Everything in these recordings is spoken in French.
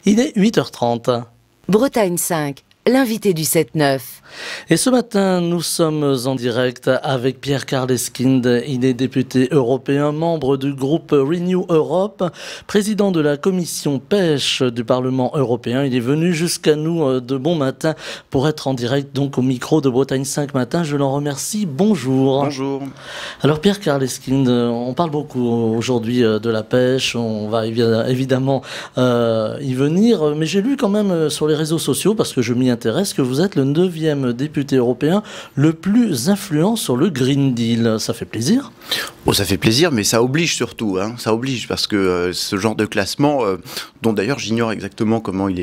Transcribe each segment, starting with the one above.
Il est 8h30. Bretagne 5, l'invité du 7-9. Et ce matin, nous sommes en direct avec Pierre Karleskind. Il est député européen, membre du groupe Renew Europe, président de la commission pêche du Parlement européen. Il est venu jusqu'à nous de bon matin pour être en direct donc au micro de Bretagne 5 matin. Je l'en remercie. Bonjour. Bonjour. Alors Pierre Karleskind, on parle beaucoup aujourd'hui de la pêche. On va évidemment y venir. Mais j'ai lu quand même sur les réseaux sociaux, parce que je m'y intéresse, que vous êtes le 9e député européen le plus influent sur le Green Deal. Ça fait plaisir? Oh, ça fait plaisir, mais ça oblige surtout. Ça oblige, parce que ce genre de classement, dont d'ailleurs j'ignore exactement comment il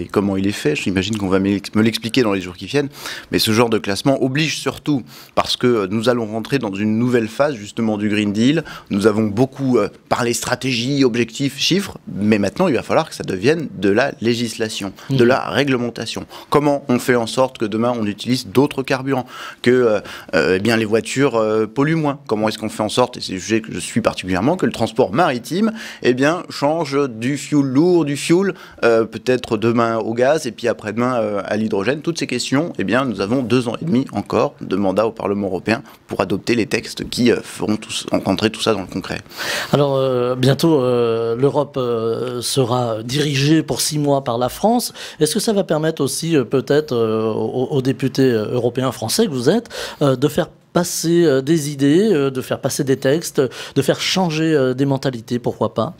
est fait, j'imagine qu'on va me l'expliquer dans les jours qui viennent, mais ce genre de classement oblige surtout, parce que nous allons rentrer dans une nouvelle phase justement du Green Deal. Nous avons beaucoup parlé stratégie, objectifs, chiffres, mais maintenant il va falloir que ça devienne de la législation, de la réglementation. Comment on fait en sorte que demain on utilise d'autres carburants, que eh bien les voitures polluent moins? Comment est-ce qu'on fait en sorte, et c'est le sujet que je suis particulièrement, que le transport maritime eh bien, change du fioul lourd, du fioul, peut-être demain au gaz, et puis après-demain à l'hydrogène? Toutes ces questions, eh bien, nous avons 2 ans et demi encore de mandat au Parlement européen pour adopter les textes qui feront entrer tout ça dans le concret. Alors, bientôt, l'Europe sera dirigée pour 6 mois par la France. Est-ce que ça va permettre aussi, peut-être, aux députés européens français que vous êtes, de faire passer des idées, de faire passer des textes, de faire changer des mentalités, pourquoi pas?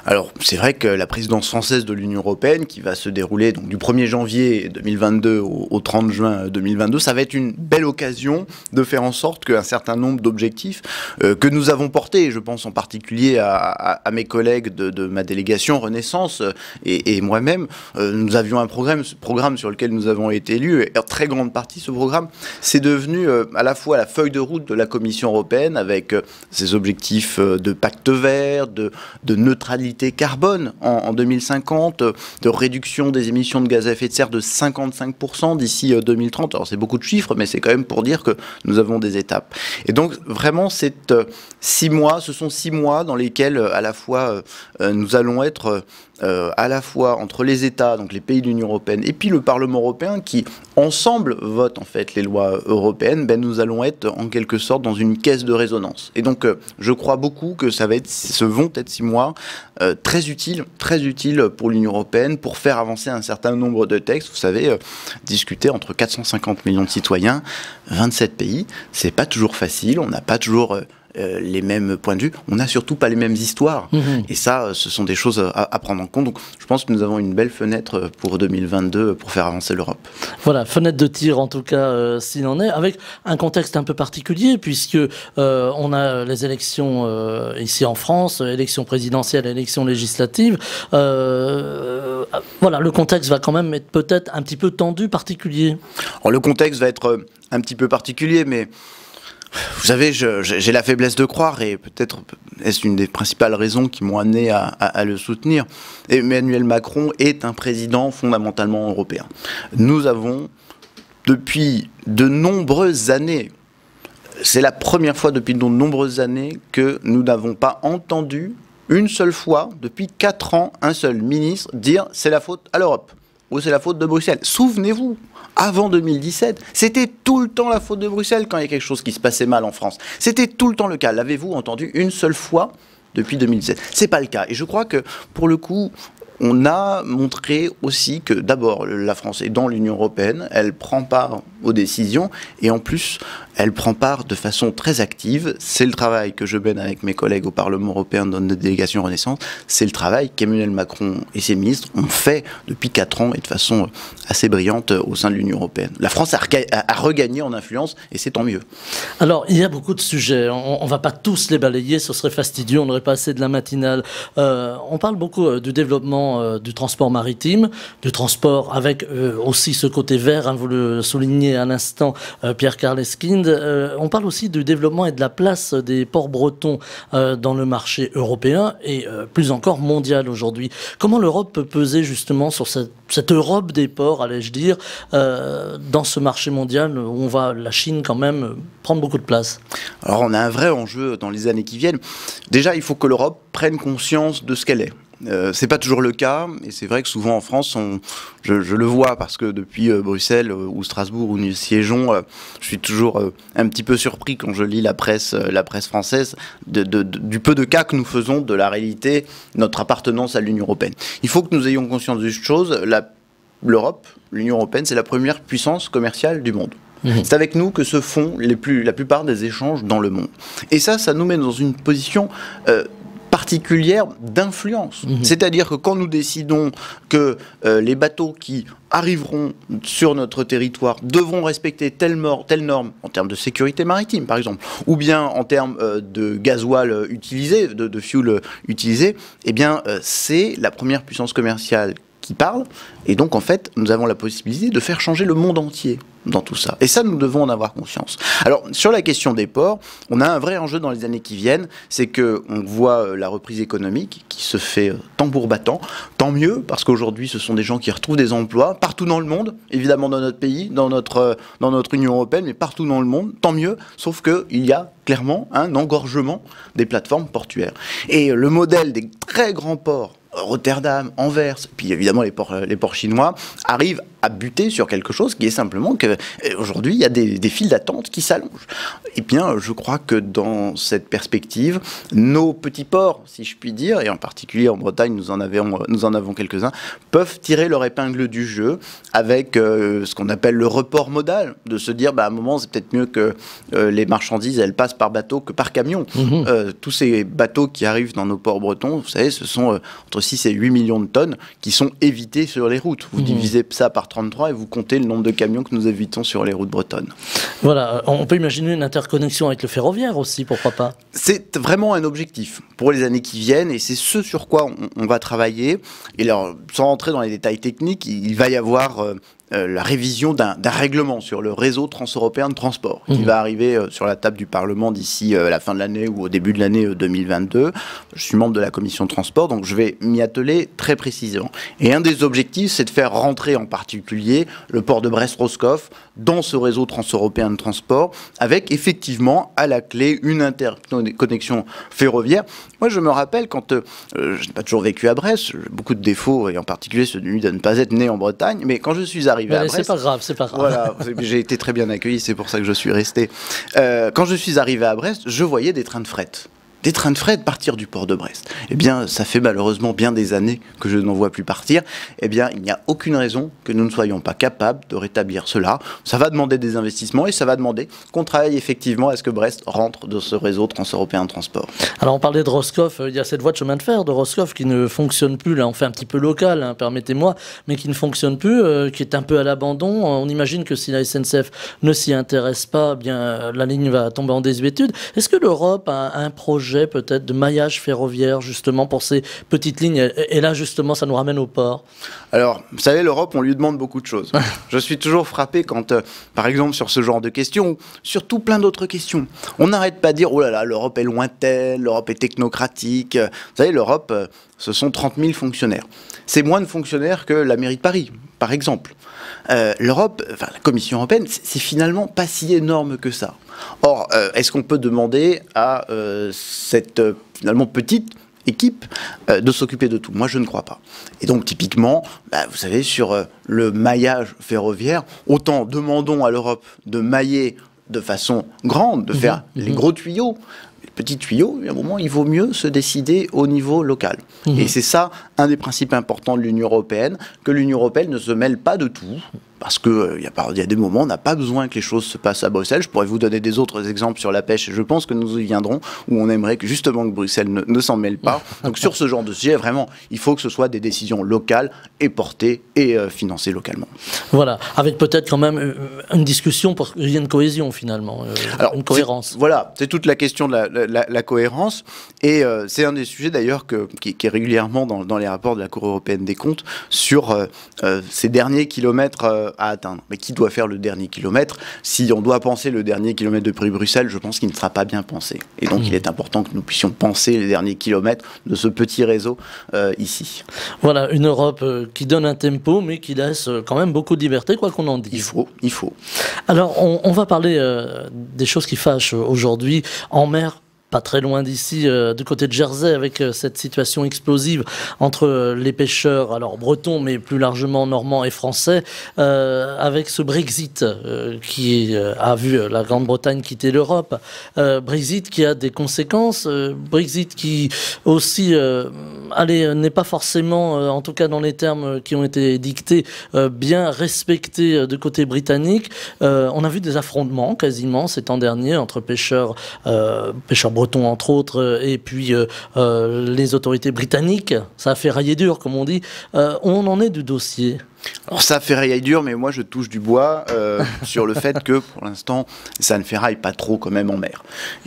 Alors, c'est vrai que la présidence française de l'Union européenne, qui va se dérouler donc, du 1er janvier 2022 au 30 juin 2022, ça va être une belle occasion de faire en sorte qu'un certain nombre d'objectifs que nous avons portés, je pense en particulier à mes collègues de ma délégation Renaissance et moi-même, nous avions un programme sur lequel nous avons été élus, et en très grande partie, ce programme, c'est devenu à la fois la feuille de route de la Commission européenne, avec ses objectifs de pacte vert, de neutralité carbone en 2050, de réduction des émissions de gaz à effet de serre de 55% d'ici 2030. Alors c'est beaucoup de chiffres, mais c'est quand même pour dire que nous avons des étapes. Et donc vraiment, ce sont 6 mois dans lesquels à la fois nous allons être à la fois entre les États, donc les pays de l'Union européenne, et puis le Parlement européen qui, ensemble, vote en fait les lois européennes. Nous allons être en quelque sorte dans une caisse de résonance. Et donc, je crois beaucoup que ce vont être 6 mois très utiles pour l'Union européenne, pour faire avancer un certain nombre de textes. Vous savez, discuter entre 450 millions de citoyens, 27 pays, c'est pas toujours facile, on n'a pas toujours les mêmes points de vue, on n'a surtout pas les mêmes histoires. Et ça, ce sont des choses à prendre en compte. Donc je pense que nous avons une belle fenêtre pour 2022 pour faire avancer l'Europe. Voilà, fenêtre de tir en tout cas, s'il en est, avec un contexte un peu particulier, puisque on a les élections ici en France, élections présidentielles, élections législatives. Voilà, le contexte va quand même être peut-être un petit peu tendu, particulier. Alors, le contexte va être un petit peu particulier, mais vous savez, j'ai la faiblesse de croire, et peut-être est-ce une des principales raisons qui m'ont amené à le soutenir. Emmanuel Macron est un président fondamentalement européen. Nous avons, depuis de nombreuses années, c'est la première fois depuis de nombreuses années que nous n'avons pas entendu une seule fois, depuis 4 ans, un seul ministre dire « c'est la faute à l'Europe » ou « c'est la faute de Bruxelles ». Souvenez-vous, avant 2017, c'était tout le temps la faute de Bruxelles quand il y a quelque chose qui se passait mal en France. C'était tout le temps le cas. L'avez-vous entendu une seule fois depuis 2017? C'est pas le cas. Et je crois que, pour le coup, on a montré aussi que, d'abord, la France est dans l'Union européenne, elle prend part aux décisions, et en plus, elle prend part de façon très active. C'est le travail que je mène avec mes collègues au Parlement européen dans notre délégation Renaissance, c'est le travail qu'Emmanuel Macron et ses ministres ont fait depuis 4 ans, et de façon assez brillante au sein de l'Union européenne. La France a regagné en influence, et c'est tant mieux. Alors, il y a beaucoup de sujets, on ne va pas tous les balayer, ce serait fastidieux, on n'aurait pas assez de la matinale. On parle beaucoup du développement du transport maritime, du transport avec aussi ce côté vert, hein, vous le soulignez à l'instant, Pierre Karleskind. On parle aussi du développement et de la place des ports bretons dans le marché européen et plus encore mondial aujourd'hui. Comment l'Europe peut peser justement sur cette Europe des ports, allais-je dire, dans ce marché mondial où on va, la Chine quand même, prendre beaucoup de place? Alors on a un vrai enjeu dans les années qui viennent. Déjà, il faut que l'Europe prenne conscience de ce qu'elle est. C'est pas toujours le cas, et c'est vrai que souvent en France, je le vois parce que depuis Bruxelles ou Strasbourg où nous siégeons, je suis toujours un petit peu surpris quand je lis la presse française du peu de cas que nous faisons de la réalité, notre appartenance à l'Union européenne. Il faut que nous ayons conscience d'une chose, l'Europe, l'Union européenne, c'est la première puissance commerciale du monde. C'est avec nous que se font la plupart des échanges dans le monde. Et ça nous met dans une position particulière d'influence. C'est-à-dire que quand nous décidons que les bateaux qui arriveront sur notre territoire devront respecter telle norme en termes de sécurité maritime, par exemple, ou bien en termes de gasoil utilisé, de fuel utilisé, eh bien, c'est la première puissance commerciale qui parle, et donc en fait nous avons la possibilité de faire changer le monde entier dans tout ça, et ça nous devons en avoir conscience. Alors sur la question des ports, on a un vrai enjeu dans les années qui viennent, c'est que on voit la reprise économique qui se fait tambour battant, tant mieux, parce qu'aujourd'hui ce sont des gens qui retrouvent des emplois partout dans le monde, évidemment dans notre pays, dans notre Union européenne, mais partout dans le monde, tant mieux, sauf qu'il y a clairement un engorgement des plateformes portuaires. Et le modèle des très grands ports, Rotterdam, Anvers, puis évidemment les ports chinois, arrivent à buter sur quelque chose qui est simplement qu'aujourd'hui, il y a des files d'attente qui s'allongent. Et bien, je crois que dans cette perspective, nos petits ports, si je puis dire, et en particulier en Bretagne, nous en avons quelques-uns, peuvent tirer leur épingle du jeu avec ce qu'on appelle le report modal, de se dire, à un moment, c'est peut-être mieux que les marchandises, elles passent par bateau que par camion. Tous ces bateaux qui arrivent dans nos ports bretons, vous savez, ce sont entre 6 et 8 millions de tonnes qui sont évitées sur les routes. Vous divisez ça par 33 et vous comptez le nombre de camions que nous évitons sur les routes bretonnes. Voilà, on peut imaginer une interconnexion avec le ferroviaire aussi, pourquoi pas? C'est vraiment un objectif pour les années qui viennent, et c'est ce sur quoi on va travailler. Et alors, sans rentrer dans les détails techniques, il va y avoir la révision d'un règlement sur le réseau transeuropéen de transport qui va arriver sur la table du Parlement d'ici la fin de l'année ou au début de l'année 2022. Je suis membre de la commission de transport, donc je vais m'y atteler très précisément. Et un des objectifs, c'est de faire rentrer en particulier le port de Brest-Roscoff dans ce réseau transeuropéen de transport, avec effectivement à la clé une interconnexion ferroviaire. Moi, je me rappelle quand je n'ai pas toujours vécu à Brest, j'ai beaucoup de défauts, et en particulier celui de ne pas être né en Bretagne, mais quand je suis arrivé à Brest, c'est pas grave, c'est pas grave. Voilà, j'ai été très bien accueilli, c'est pour ça que je suis resté. Quand je suis arrivé à Brest, je voyais des trains de fret. Des trains de fret partir du port de Brest. Eh bien, ça fait malheureusement bien des années que je n'en vois plus partir. Eh bien, il n'y a aucune raison que nous ne soyons pas capables de rétablir cela. Ça va demander des investissements et ça va demander qu'on travaille effectivement à ce que Brest rentre dans ce réseau transeuropéen de transport. Alors, on parlait de Roscoff. Il y a cette voie de chemin de fer de Roscoff qui ne fonctionne plus. Là, on fait un petit peu local, hein, permettez-moi, mais qui ne fonctionne plus, qui est un peu à l'abandon. On imagine que si la SNCF ne s'y intéresse pas, eh bien, la ligne va tomber en désuétude. Est-ce que l'Europe a un projet peut-être de maillage ferroviaire justement pour ces petites lignes, et là justement ça nous ramène au port? Alors, vous savez, l'Europe, on lui demande beaucoup de choses. Je suis toujours frappé quand, par exemple, sur ce genre de questions, surtout plein d'autres questions, on n'arrête pas de dire, oh là là, l'Europe est lointaine, l'Europe est technocratique. Vous savez, l'Europe, ce sont 30 000 fonctionnaires. C'est moins de fonctionnaires que la mairie de Paris, par exemple. L'Europe, enfin la Commission européenne, c'est finalement pas si énorme que ça. Or, est-ce qu'on peut demander à cette finalement petite équipe de s'occuper de tout? Moi, je ne crois pas. Et donc, typiquement, vous savez, sur le maillage ferroviaire, autant demandons à l'Europe de mailler de façon grande, de faire les gros tuyaux. Petits tuyaux, à un moment, il vaut mieux se décider au niveau local. Et c'est ça, un des principes importants de l'Union européenne, que l'Union européenne ne se mêle pas de tout, parce qu'il y a des moments, on n'a pas besoin que les choses se passent à Bruxelles. Je pourrais vous donner des autres exemples sur la pêche, et je pense que nous y viendrons, où on aimerait que justement que Bruxelles ne s'en mêle pas. Donc sur ce genre de sujet, vraiment, il faut que ce soit des décisions locales et portées et financées localement. Voilà, avec peut-être quand même une discussion pour qu'il y ait une cohésion finalement, alors, une cohérence. Voilà, c'est toute la question de la cohérence, et c'est un des sujets d'ailleurs qui est régulièrement dans les rapports de la Cour européenne des comptes sur ces derniers kilomètres à atteindre. Mais qui doit faire le dernier kilomètre? Si on doit penser le dernier kilomètre de Paris-Bruxelles, je pense qu'il ne sera pas bien pensé. Et donc il est important que nous puissions penser les derniers kilomètres de ce petit réseau ici. Voilà, une Europe qui donne un tempo, mais qui laisse quand même beaucoup de liberté, quoi qu'on en dise. Il faut. Alors, on va parler des choses qui fâchent aujourd'hui en mer pas très loin d'ici, du côté de Jersey, avec cette situation explosive entre les pêcheurs, alors bretons, mais plus largement normands et français, avec ce Brexit qui a vu la Grande-Bretagne quitter l'Europe. Brexit qui a des conséquences, Brexit qui aussi n'est pas forcément, en tout cas dans les termes qui ont été dictés, bien respecté du côté britannique. On a vu des affrontements quasiment ces temps derniers entre pêcheurs bretons entre autres, et puis les autorités britanniques. Ça a fait railler dur, comme on dit. On en est du dossier? Alors ça ferraille dur, mais moi je touche du bois sur le fait que pour l'instant ça ne ferraille pas trop quand même en mer.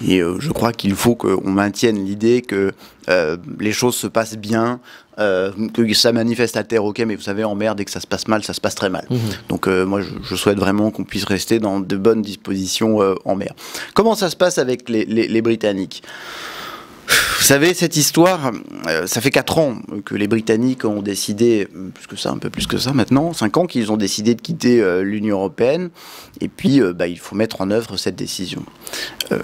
Et je crois qu'il faut qu'on maintienne l'idée que les choses se passent bien, que ça manifeste à terre, ok, mais vous savez en mer dès que ça se passe mal, ça se passe très mal. Donc moi je souhaite vraiment qu'on puisse rester dans de bonnes dispositions en mer. Comment ça se passe avec les Britanniques ? Vous savez, cette histoire, ça fait 4 ans que les Britanniques ont décidé, un peu plus que ça maintenant, 5 ans qu'ils ont décidé de quitter l'Union Européenne, et puis il faut mettre en œuvre cette décision.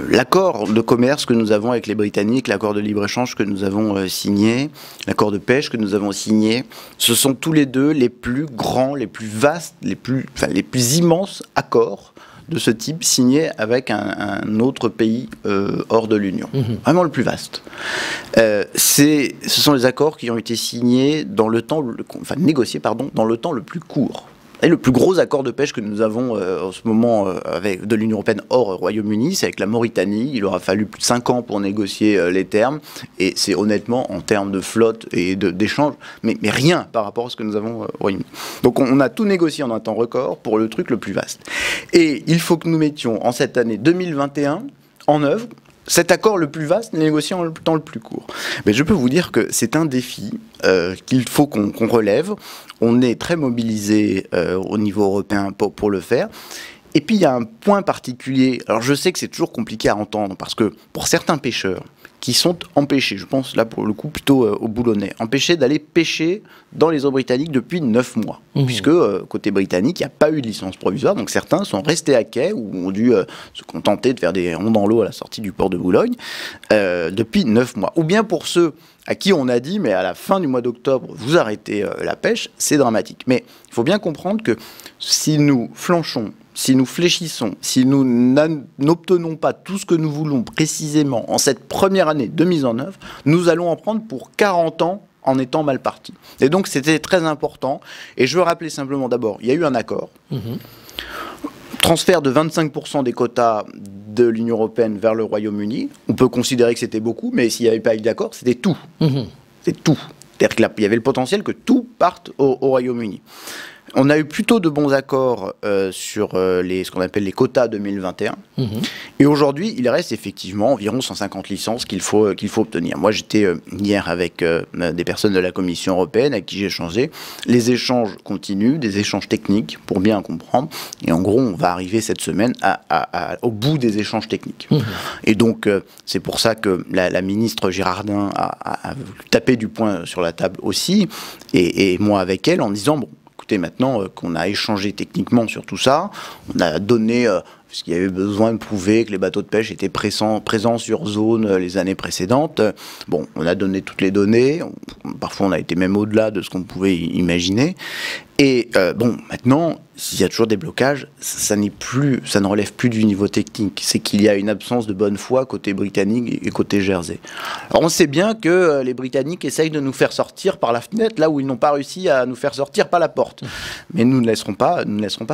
L'accord de commerce que nous avons avec les Britanniques, l'accord de libre-échange que nous avons signé, l'accord de pêche que nous avons signé, ce sont tous les deux les plus grands, les plus vastes, les plus immenses accords de ce type signé avec un autre pays hors de l'Union. Vraiment le plus vaste. Ce sont les accords qui ont été signés négociés dans le temps le plus court. Et le plus gros accord de pêche que nous avons en ce moment de l'Union Européenne hors Royaume-Uni, c'est avec la Mauritanie. Il aura fallu plus de 5 ans pour négocier les termes. Et c'est honnêtement, en termes de flotte et d'échange, mais rien par rapport à ce que nous avons au Royaume-Uni. Donc on a tout négocié en un temps record pour le truc le plus vaste. Et il faut que nous mettions en cette année 2021 en œuvre cet accord le plus vaste, négocié en temps le plus court. Mais je peux vous dire que c'est un défi qu'il faut qu'on relève. On est très mobilisé au niveau européen pour le faire. Et puis il y a un point particulier. Alors je sais que c'est toujours compliqué à entendre parce que pour certains pêcheurs qui sont empêchés, je pense là pour le coup plutôt au Boulonnais, empêchés d'aller pêcher dans les eaux britanniques depuis 9 mois. Puisque côté britannique, il n'y a pas eu de licence provisoire, donc certains sont restés à quai ou ont dû se contenter de faire des ronds dans l'eau à la sortie du port de Boulogne depuis 9 mois. Ou bien pour ceux à qui on a dit, mais à la fin du mois d'octobre, vous arrêtez la pêche, c'est dramatique. Mais il faut bien comprendre que si nous flanchons, si nous fléchissons, si nous n'obtenons pas tout ce que nous voulons précisément en cette première année de mise en œuvre, nous allons en prendre pour 40 ans en étant mal partis. Et donc c'était très important. Et je veux rappeler simplement d'abord, il y a eu un accord. Transfert de 25% des quotas de l'Union Européenne vers le Royaume-Uni. On peut considérer que c'était beaucoup, mais s'il n'y avait pas eu d'accord, c'était tout. C'est tout. C'est-à-dire qu'il y avait le potentiel que tout parte au Royaume-Uni. On a eu plutôt de bons accords sur ce qu'on appelle les quotas 2021. Et aujourd'hui, il reste effectivement environ 150 licences qu'il faut obtenir. Moi, j'étais hier avec des personnes de la Commission européenne avec qui j'ai échangé. Les échanges continuent, des échanges techniques pour bien comprendre. Et en gros, on va arriver cette semaine au bout des échanges techniques. Et donc, c'est pour ça que la ministre Girardin a tapé du poing sur la table aussi, et moi avec elle, en disant, bon, écoutez, maintenant qu'on a échangé techniquement sur tout ça, on a donné ce qu'il y avait besoin de prouver que les bateaux de pêche étaient présents sur zone les années précédentes. Bon, on a donné toutes les données, parfois on a été même au-delà de ce qu'on pouvait imaginer. Et bon, maintenant, s'il y a toujours des blocages, ça ne relève plus du niveau technique. C'est qu'il y a une absence de bonne foi côté britannique et côté Jersey. Alors on sait bien que les Britanniques essayent de nous faire sortir par la fenêtre, là où ils n'ont pas réussi à nous faire sortir par la porte. Mais nous ne laisserons pas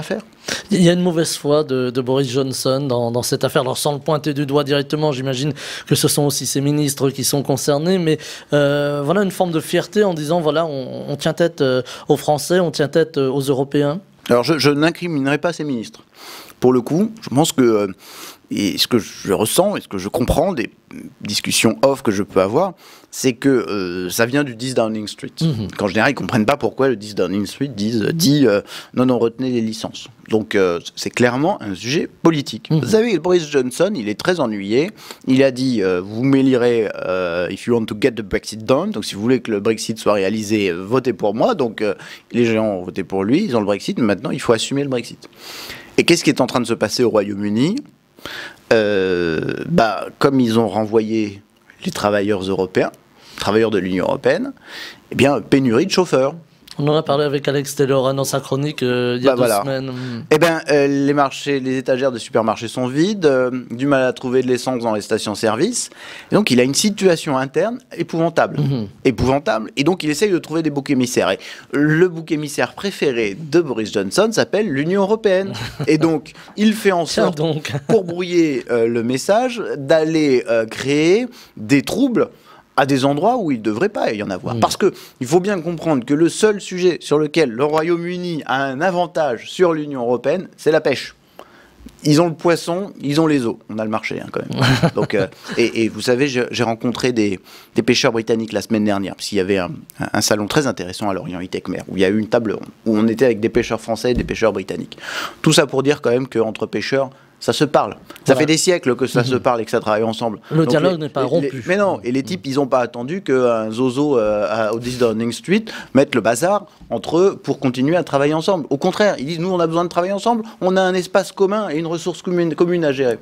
faire. Il y a une mauvaise foi de Boris Johnson dans cette affaire. Alors sans le pointer du doigt directement, j'imagine que ce sont aussi ses ministres qui sont concernés. Mais voilà une forme de fierté en disant, voilà, on tient tête aux Français, on tient tête aux Européens. Alors je n'incriminerai pas ces ministres. Pour le coup, je pense que et ce que je ressens et ce que je comprends des discussions off que je peux avoir, c'est que ça vient du 10 Downing Street. Qu'en général, ils ne comprennent pas pourquoi le 10 Downing Street dit non, retenez les licences. Donc c'est clairement un sujet politique. Vous savez, Boris Johnson, il est très ennuyé. Il a dit, vous m'élirez if you want to get the Brexit done. Donc si vous voulez que le Brexit soit réalisé, votez pour moi. Donc les gens ont voté pour lui, ils ont le Brexit, mais maintenant il faut assumer le Brexit. Et qu'est-ce qui est en train de se passer au Royaume-Uni ? comme ils ont renvoyé les travailleurs européens, travailleurs de l'Union européenne, eh bien, pénurie de chauffeurs. On en a parlé avec Alex Taylor dans sa chronique il y a 2 semaines. Eh bien, les marchés, les étagères des supermarchés sont vides, du mal à trouver de l'essence dans les stations-service. Donc, il a une situation interne épouvantable. Épouvantable. Et donc, il essaye de trouver des boucs émissaires. Et le bouc émissaire préféré de Boris Johnson s'appelle l'Union européenne. Et donc, il fait en sorte, pour brouiller le message, d'aller créer des troubles à des endroits où il ne devrait pas y en avoir. Parce qu'il faut bien comprendre que le seul sujet sur lequel le Royaume-Uni a un avantage sur l'Union européenne, c'est la pêche. Ils ont le poisson, ils ont les eaux. On a le marché quand même. Donc, et vous savez, j'ai rencontré des pêcheurs britanniques la semaine dernière, parce qu'il y avait un salon très intéressant à Lorient, Itech-Mer, où il y a eu une table ronde, où on était avec des pêcheurs français et des pêcheurs britanniques. Tout ça pour dire quand même qu'entre pêcheurs, ça se parle. Ça fait des siècles que ça se parle et que ça travaille ensemble. Le dialogue n'est pas rompu. Mais non, et les types, ils n'ont pas attendu qu'un zozo au 10 Downing Street mette le bazar entre eux pour continuer à travailler ensemble. Au contraire, ils disent, nous, on a besoin de travailler ensemble, on a un espace commun et une ressource commune à gérer.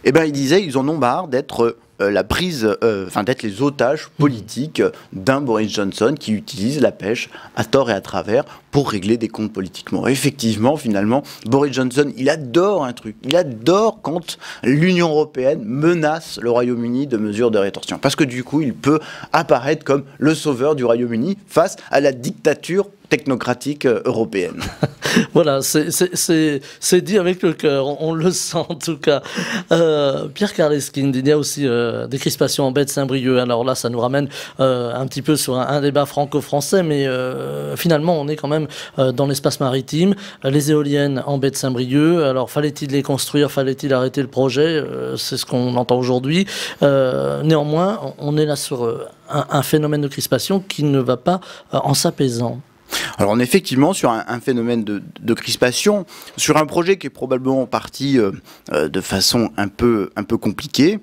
Eh bien, ils disaient, ils en ont marre d'être d'être les otages politiques d'un Boris Johnson qui utilise la pêche à tort et à travers pour régler des comptes politiquement. Effectivement, finalement, Boris Johnson, il adore un truc. Il adore quand l'Union européenne menace le Royaume-Uni de mesures de rétorsion. Parce que du coup, il peut apparaître comme le sauveur du Royaume-Uni face à la dictature technocratique européenne. Voilà, c'est dit avec le cœur, on le sent en tout cas. Pierre Karleskind, il y a aussi des crispations en baie de Saint-Brieuc. Alors là, ça nous ramène un petit peu sur un débat franco-français, mais finalement, on est quand même dans l'espace maritime. Les éoliennes en baie de Saint-Brieuc, alors fallait-il les construire, fallait-il arrêter le projet? C'est ce qu'on entend aujourd'hui. Néanmoins, on est là sur un phénomène de crispation qui ne va pas en s'apaisant. Alors on est effectivement sur un phénomène de crispation, sur un projet qui est probablement parti de façon un peu compliquée.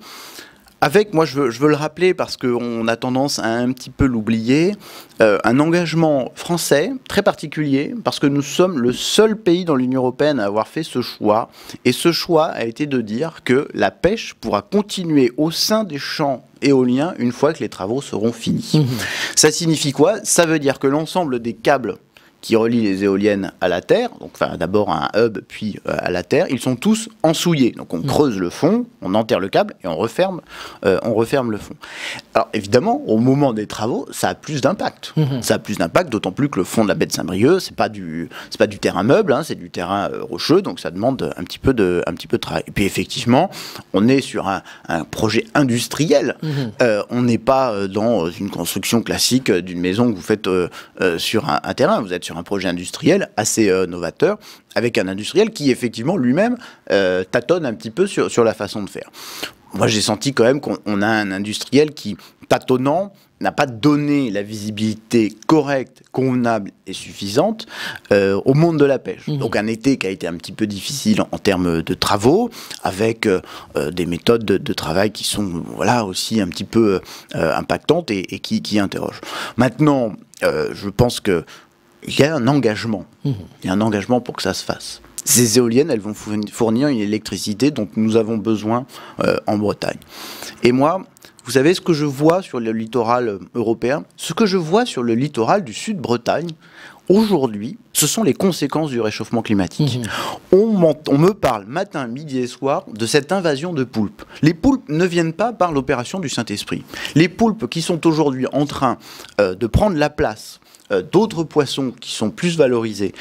Avec, moi je veux le rappeler parce qu'on a tendance à un petit peu l'oublier, un engagement français très particulier, parce que nous sommes le seul pays dans l'Union européenne à avoir fait ce choix. Et ce choix a été de dire que la pêche pourra continuer au sein des champs éoliens une fois que les travaux seront finis. Ça signifie quoi? Ça veut dire que l'ensemble des câbles qui relient les éoliennes à la terre, donc enfin, d'abord à un hub, puis à la terre, ils sont tous ensouillés. Donc on creuse le fond, on enterre le câble et on referme le fond. Alors évidemment, au moment des travaux, ça a plus d'impact. Ça a plus d'impact, d'autant plus que le fond de la baie de Saint-Brieuc, c'est pas du terrain meuble, hein, c'est du terrain rocheux, donc ça demande un petit peu de travail. Et puis effectivement, on est sur un projet industriel. On n'est pas dans une construction classique d'une maison que vous faites sur un terrain. Vous êtes sur un projet industriel assez novateur, avec un industriel qui effectivement lui-même tâtonne un petit peu sur la façon de faire. Moi j'ai senti quand même qu'on a un industriel qui, tâtonnant, n'a pas donné la visibilité correcte, convenable et suffisante au monde de la pêche. Donc un été qui a été un petit peu difficile en termes de travaux, avec des méthodes de travail qui sont voilà, aussi un petit peu impactantes et qui interrogent. Maintenant, je pense que il y a un engagement. Il y a un engagement pour que ça se fasse. Ces éoliennes, elles vont fournir une électricité dont nous avons besoin en Bretagne. Et moi, vous savez ce que je vois sur le littoral européen? Ce que je vois sur le littoral du Sud-Bretagne, aujourd'hui, ce sont les conséquences du réchauffement climatique. On me parle matin, midi et soir de cette invasion de poulpes. Les poulpes ne viennent pas par l'opération du Saint-Esprit. Les poulpes qui sont aujourd'hui en train de prendre la place d'autres poissons qui sont plus valorisés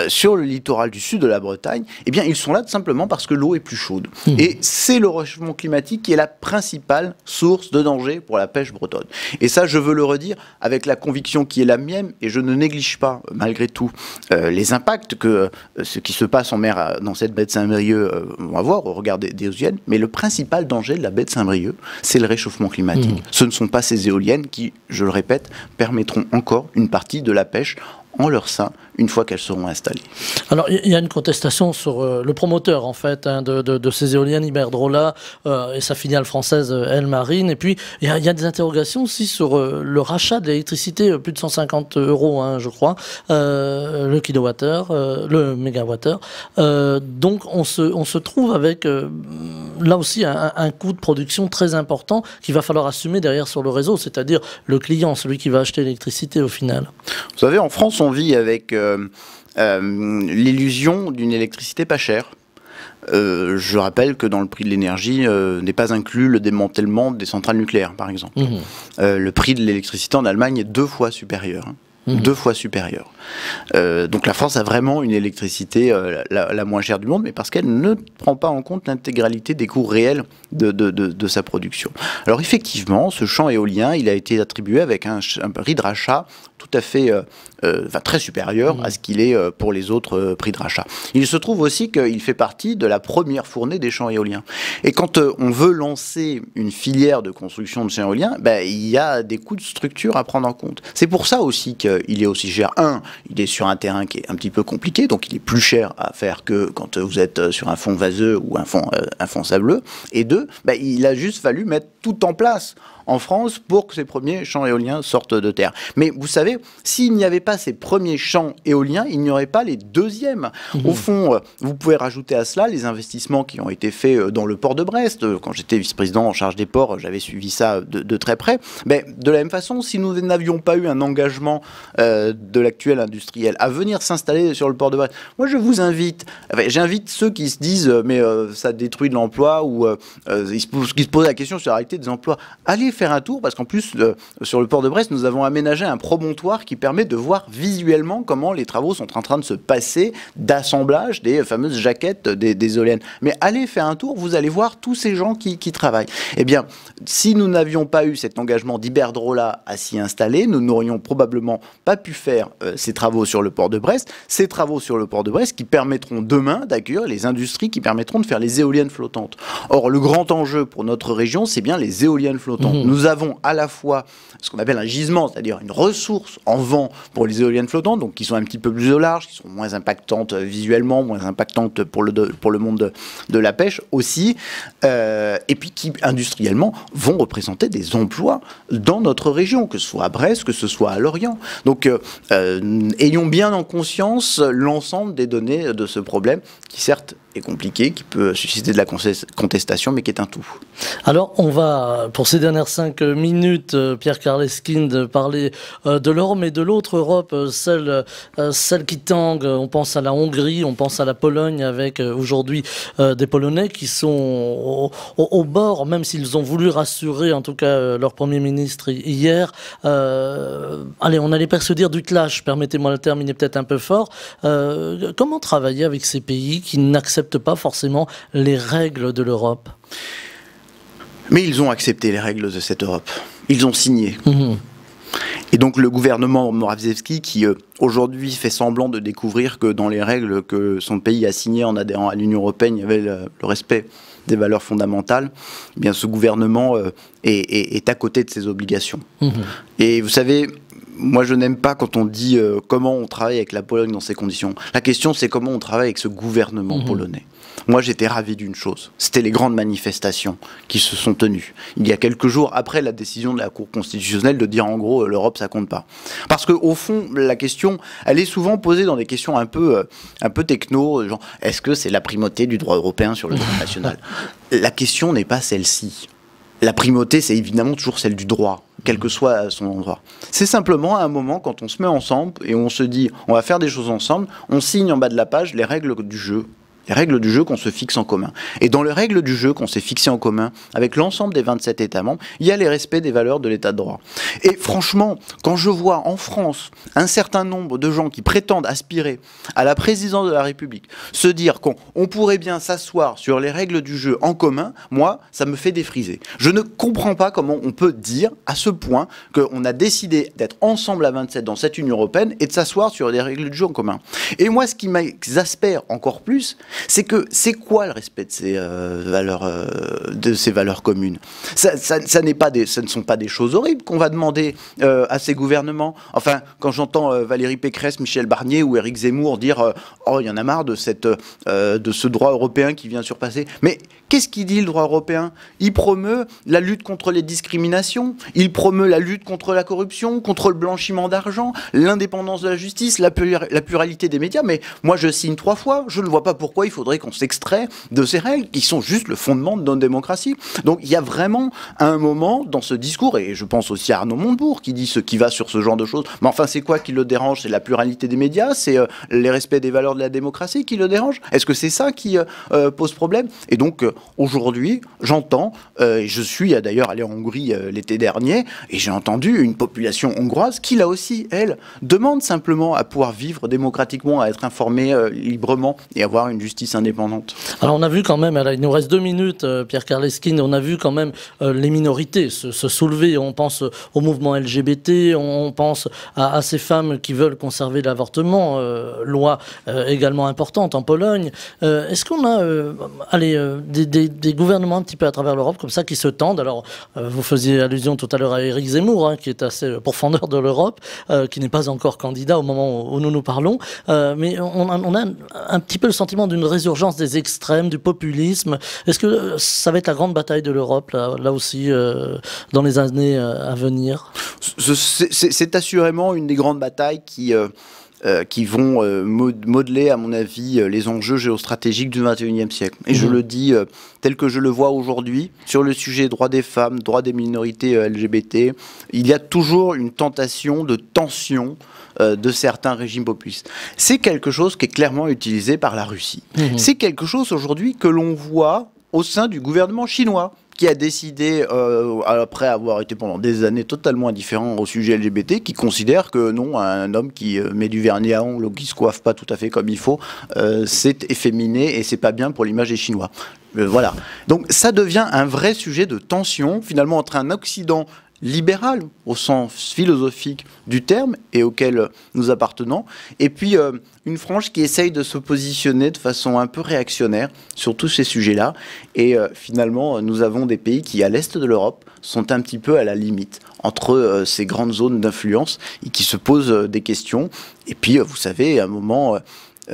sur le littoral du sud de la Bretagne, eh bien, ils sont là tout simplement parce que l'eau est plus chaude. Et c'est le réchauffement climatique qui est la principale source de danger pour la pêche bretonne. Et ça, je veux le redire avec la conviction qui est la mienne, et je ne néglige pas, malgré tout, les impacts que ce qui se passe en mer dans cette baie de Saint-Brieuc vont avoir au regard des éoliennes, mais le principal danger de la baie de Saint-Brieuc, c'est le réchauffement climatique. Ce ne sont pas ces éoliennes qui, je le répète, permettront encore une partie de la pêche en leur sein une fois qu'elles seront installées. Alors, il y a une contestation sur le promoteur, en fait, de ces éoliennes Iberdrola et sa filiale française El Marine. Et puis, il y a des interrogations aussi sur le rachat de l'électricité, plus de 150 €, hein, je crois, le kilowattheure, le mégawattheure. Donc, on se trouve avec, là aussi, un coût de production très important qu'il va falloir assumer derrière sur le réseau, c'est-à-dire le client, celui qui va acheter l'électricité au final. Vous savez, en France, on vit avec l'illusion d'une électricité pas chère. Je rappelle que dans le prix de l'énergie n'est pas inclus le démantèlement des centrales nucléaires, par exemple. Le prix de l'électricité en Allemagne est 2 fois supérieur. 2 fois supérieur. Donc la France a vraiment une électricité la moins chère du monde, mais parce qu'elle ne prend pas en compte l'intégralité des coûts réels de sa production. Alors effectivement, ce champ éolien, il a été attribué avec un prix de rachat tout à fait très supérieur à ce qu'il est pour les autres prix de rachat. Il se trouve aussi qu'il fait partie de la première fournée des champs éoliens. Et quand on veut lancer une filière de construction de champs éoliens, il y a des coûts de structure à prendre en compte. C'est pour ça aussi qu'il est aussi cher. Il est sur un terrain qui est un petit peu compliqué, donc il est plus cher à faire que quand vous êtes sur un fond vaseux ou un fond sableux. Et 2, il a juste fallu mettre tout en place en France pour que ces premiers champs éoliens sortent de terre. Mais vous savez, s'il n'y avait pas ces premiers champs éoliens, il n'y aurait pas les deuxièmes. Au fond, vous pouvez rajouter à cela les investissements qui ont été faits dans le port de Brest. Quand j'étais vice-président en charge des ports, j'avais suivi ça de très près. Mais de la même façon, si nous n'avions pas eu un engagement de l'actuel industriel à venir s'installer sur le port de Brest, moi je vous invite, j'invite ceux qui se disent mais ça détruit de l'emploi ou qui se posent la question sur la réalité des emplois, allez faire un tour, parce qu'en plus, sur le port de Brest, nous avons aménagé un promontoire qui permet de voir visuellement comment les travaux sont en train de se passer d'assemblage des fameuses jaquettes des éoliennes. Mais allez faire un tour, vous allez voir tous ces gens qui travaillent. Eh bien, si nous n'avions pas eu cet engagement d'Iberdrola à s'y installer, nous n'aurions probablement pas pu faire ces travaux sur le port de Brest, ces travaux sur le port de Brest qui permettront demain d'accueillir les industries qui permettront de faire les éoliennes flottantes. Or, le grand enjeu pour notre région, c'est bien les éoliennes flottantes. Nous avons à la fois ce qu'on appelle un gisement, c'est-à-dire une ressource en vent pour les éoliennes flottantes, donc qui sont un petit peu plus au large, qui sont moins impactantes visuellement, moins impactantes pour le monde de la pêche aussi, et puis qui industriellement vont représenter des emplois dans notre région, que ce soit à Brest, que ce soit à Lorient. Donc ayons bien en conscience l'ensemble des données de ce problème, qui certes est compliqué, qui peut susciter de la contestation, mais qui est un tout. Alors, on va, pour ces dernières 5 minutes, Pierre Karleskind, parler de l'Europe, mais de l'autre Europe, celle qui tangue. On pense à la Hongrie, on pense à la Pologne, avec aujourd'hui des Polonais qui sont au bord, même s'ils ont voulu rassurer, en tout cas, leur Premier ministre hier. Allez, on allait presque dire du clash, permettez-moi le terme, il est peut-être un peu fort. Comment travailler avec ces pays qui n'acceptent pas forcément les règles de l'Europe? Mais ils ont accepté les règles de cette Europe. Ils ont signé. Et donc le gouvernement Morawiecki, qui aujourd'hui fait semblant de découvrir que dans les règles que son pays a signées en adhérant à l'Union européenne, il y avait le respect des valeurs fondamentales, eh bien ce gouvernement est à côté de ses obligations. Et vous savez, moi je n'aime pas quand on dit comment on travaille avec la Pologne dans ces conditions. La question c'est comment on travaille avec ce gouvernement polonais. Moi j'étais ravi d'une chose, c'était les grandes manifestations qui se sont tenues il y a quelques jours après la décision de la Cour constitutionnelle de dire en gros l'Europe ça compte pas. Parce qu'au fond la question elle est souvent posée dans des questions un peu techno, genre est-ce que c'est la primauté du droit européen sur le droit national? La question n'est pas celle-ci. La primauté, c'est évidemment toujours celle du droit, quel que soit son endroit. C'est simplement à un moment, quand on se met ensemble et on se dit, on va faire des choses ensemble, on signe en bas de la page les règles du jeu. Les règles du jeu qu'on se fixe en commun. Et dans les règles du jeu qu'on s'est fixées en commun, avec l'ensemble des 27 États membres, il y a les respects des valeurs de l'État de droit. Et franchement, quand je vois en France un certain nombre de gens qui prétendent aspirer à la présidence de la République, se dire qu'on pourrait bien s'asseoir sur les règles du jeu en commun, moi, ça me fait défriser. Je ne comprends pas comment on peut dire à ce point qu'on a décidé d'être ensemble à 27 dans cette Union européenne et de s'asseoir sur les règles du jeu en commun. Et moi, ce qui m'exaspère encore plus, c'est que c'est quoi le respect de ces valeurs communes? Ça ne sont pas des choses horribles qu'on va demander à ces gouvernements. Enfin, quand j'entends Valérie Pécresse, Michel Barnier ou Éric Zemmour dire oh, il y en a marre de ce droit européen qui vient surpasser. Mais qu'est-ce qu'il dit, le droit européen? Il promeut la lutte contre les discriminations, il promeut la lutte contre la corruption, contre le blanchiment d'argent, l'indépendance de la justice, la pluralité des médias. Mais moi, je signe 3 fois. Je ne vois pas pourquoi il faudrait qu'on s'extrait de ces règles qui sont juste le fondement de notre démocratie. Donc, il y a vraiment un moment dans ce discours, et je pense aussi à Arnaud Montebourg qui dit ce qui va sur ce genre de choses. Mais enfin, c'est quoi qui le dérange? C'est la pluralité des médias? C'est les respects des valeurs de la démocratie qui le dérange? Est-ce que c'est ça qui pose problème? Et donc, aujourd'hui, j'entends, et je suis d'ailleurs allé en Hongrie l'été dernier, et j'ai entendu une population hongroise qui, là aussi, elle, demande simplement à pouvoir vivre démocratiquement, à être informée librement et avoir une justice indépendante. Alors on a vu quand même, il nous reste 2 minutes, Pierre Karleskind, on a vu quand même les minorités se soulever. On pense au mouvement LGBT, on pense à ces femmes qui veulent conserver l'avortement, loi également importante en Pologne. Est-ce qu'on a des gouvernements un petit peu à travers l'Europe comme ça qui se tendent? Alors vous faisiez allusion tout à l'heure à Éric Zemmour, qui est assez pourfendeur de l'Europe, qui n'est pas encore candidat au moment où nous parlons, mais on a un petit peu le sentiment d'une résurgence des extrêmes, du populisme. Est-ce que ça va être la grande bataille de l'Europe, là aussi, dans les années à venir? C'est assurément une des grandes batailles qui vont modeler, à mon avis, les enjeux géostratégiques du XXIe siècle. Et je le dis tel que je le vois aujourd'hui, sur le sujet droits des femmes, droits des minorités LGBT, il y a toujours une tentation de tension de certains régimes populistes. C'est quelque chose qui est clairement utilisé par la Russie. C'est quelque chose aujourd'hui que l'on voit au sein du gouvernement chinois, qui a décidé, après avoir été pendant des années totalement indifférent au sujet LGBT, qui considère que non, un homme qui met du vernis à ongles ou qui se coiffe pas tout à fait comme il faut, c'est efféminé et c'est pas bien pour l'image des Chinois. Voilà. Donc ça devient un vrai sujet de tension, finalement, entre un Occident libéral, au sens philosophique du terme, et auquel nous appartenons, et puis une frange qui essaye de se positionner de façon un peu réactionnaire sur tous ces sujets-là, et finalement, nous avons des pays qui, à l'est de l'Europe, sont un petit peu à la limite entre ces grandes zones d'influence, et qui se posent des questions, et puis, vous savez, à un moment...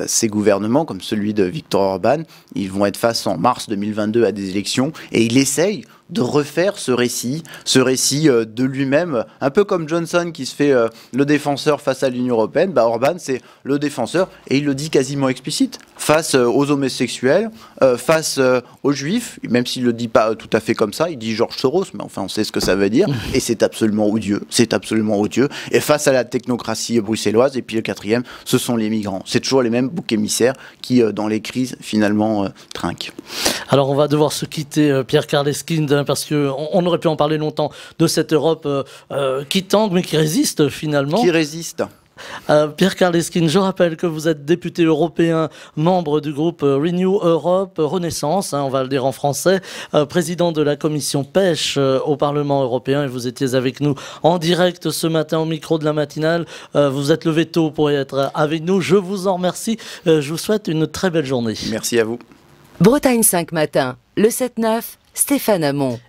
ces gouvernements, comme celui de Viktor Orban, ils vont être face en mars 2022 à des élections, et il essaye de refaire ce récit de lui-même, un peu comme Johnson qui se fait le défenseur face à l'Union européenne. Orban, c'est le défenseur, et il le dit quasiment explicite, face aux homosexuels, face aux juifs, même s'il ne le dit pas tout à fait comme ça, il dit George Soros, mais enfin on sait ce que ça veut dire, et c'est absolument odieux, et face à la technocratie bruxelloise, et puis le 4e, ce sont les migrants. C'est toujours les mêmes boucs émissaires qui, dans les crises, finalement, trinquent. Alors on va devoir se quitter, Pierre Karleskind, parce qu'on aurait pu en parler longtemps de cette Europe qui tangue, mais qui résiste finalement. Qui résiste. Pierre Karleskind, je rappelle que vous êtes député européen, membre du groupe Renew Europe, Renaissance, on va le dire en français, président de la commission pêche au Parlement européen, et vous étiez avec nous en direct ce matin au micro de la matinale. Vous êtes levé tôt pour être avec nous, je vous en remercie, je vous souhaite une très belle journée. Merci à vous. Bretagne 5 matin, le 7-9, Stéphane Hamon.